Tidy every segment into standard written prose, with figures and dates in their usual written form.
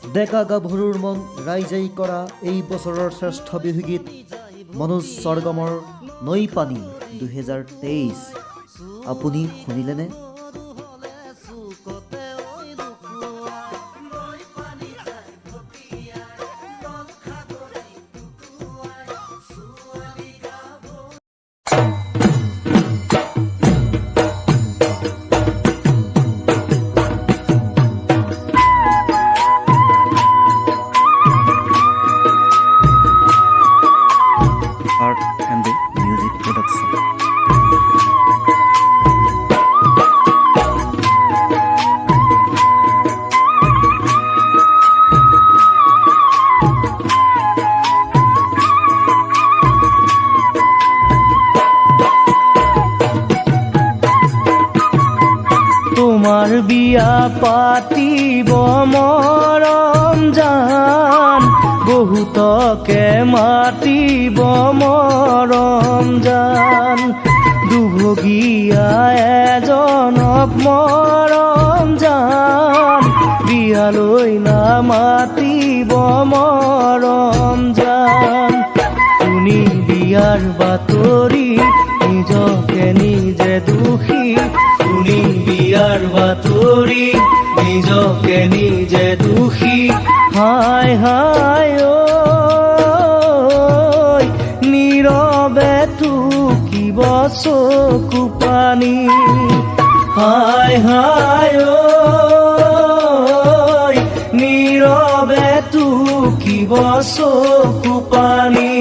ডেকা গাভৰুৰ মন ৰাইজেই কৰা এই বছৰৰ শ্ৰেষ্ঠ বিহুগীত মনোজ স্বৰ্গমৰ নৈ পানী 2023 আপুনি শুনিলেনে? Art and the Music Production. তোমার বিয়া পাতিব মৰম জান, বহুতকে মাতিব মৰম জান, দুভগীয়া এজনক মৰম জান, বিয়ালৈ নামাতিব মৰম জান। শুনি বিয়াৰ বাতৰি নিজকে নিজে দুখী, শুনি বিয়াৰ বাতৰি নিজকে নিজে দুখী। হায় হায় ঐ নীৰৱে টুকিব চকু পানী, হায় হায় ঐ নীৰৱে টুকিব চকু পানী।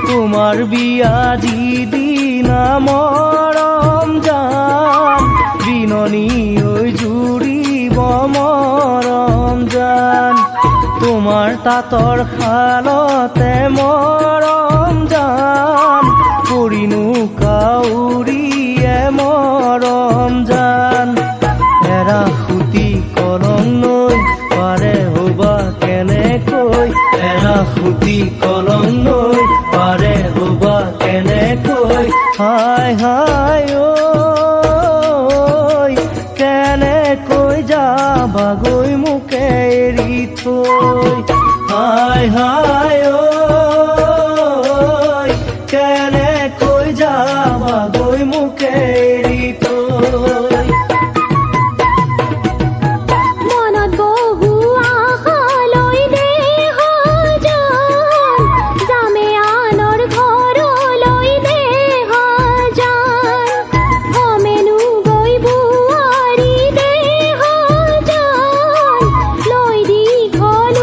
তোমাৰ বিয়া যিদিনা মৰম জান, বিননি ঐ জুৰিব মৰম জান, তোমাৰ তাঁতৰ শালতে মৰম জান, পৰিনো কাউৰীয়ে মৰম জান, এৰা সুতি কলম নৈ পাৰে হবা কেনেকৈ, এৰা সুতি কলম নৈ পাৰে হবা কেনেকৈ। হায় হায় ঐ কেনেকৈ যাবাগৈ মোকে এৰি থৈ, হায় হায় ঐ কেনেকৈ যাবাগৈ মোকে এৰি থৈ। লৈ দীঘল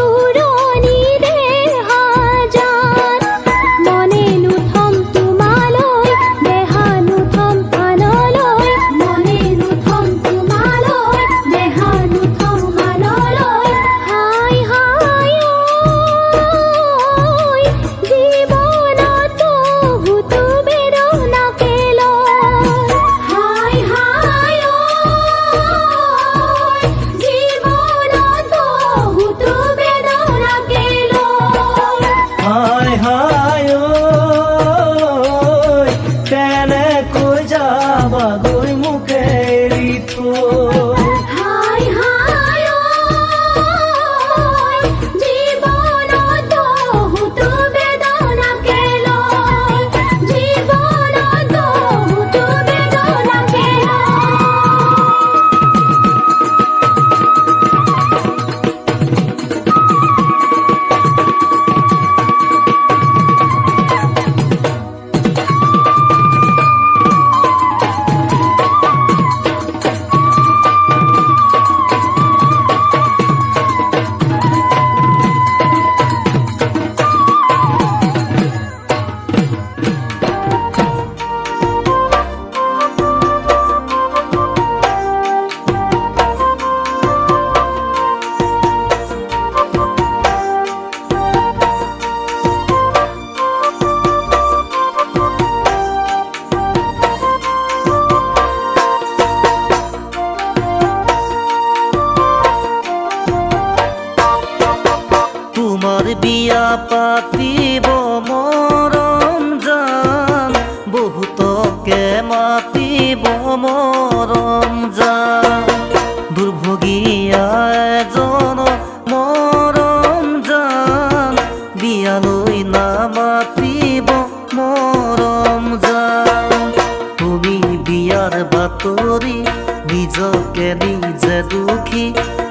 নিজকে নিজে দুখী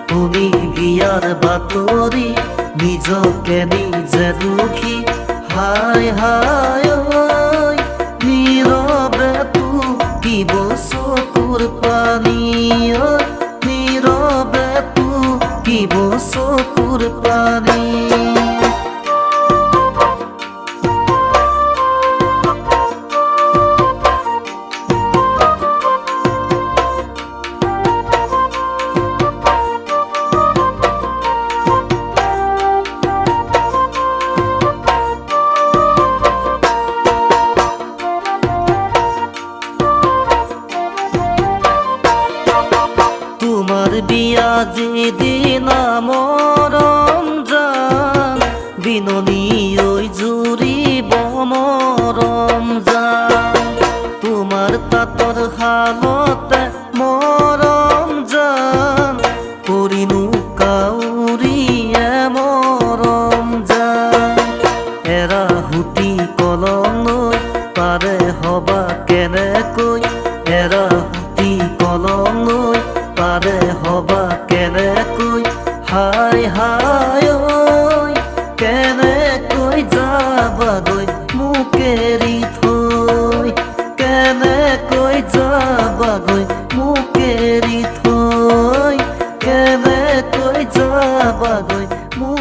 শুনি বিয়াৰ বাতৰি নিজকে নিজে দুখী হায় হায় ঐ নীৰৱে টুকিব চকুৰ পানী ঐ নীৰৱে টুকিব চকুৰ পানী তোমাৰ বিয়া যেদিনা মৰম যান বিননি ওই জুৰিব মৰম যান তোমাৰ তাঁতৰ শালতে মৰম যান কৰিনো কাউৰীয়ে মৰম যান এৰা হুটি কলম লৈ পাৰে হবা কেনেকৈ এৰা হুটি কলম লৈ পাৰে হবা কেনেকৈ হায় হায় ঐ কেনেকৈ যাবাগৈ মোক এৰি থৈ কেনেকৈ যাবাগৈ মোক এৰি থৈ কেনেকৈ যাবাগৈ মোক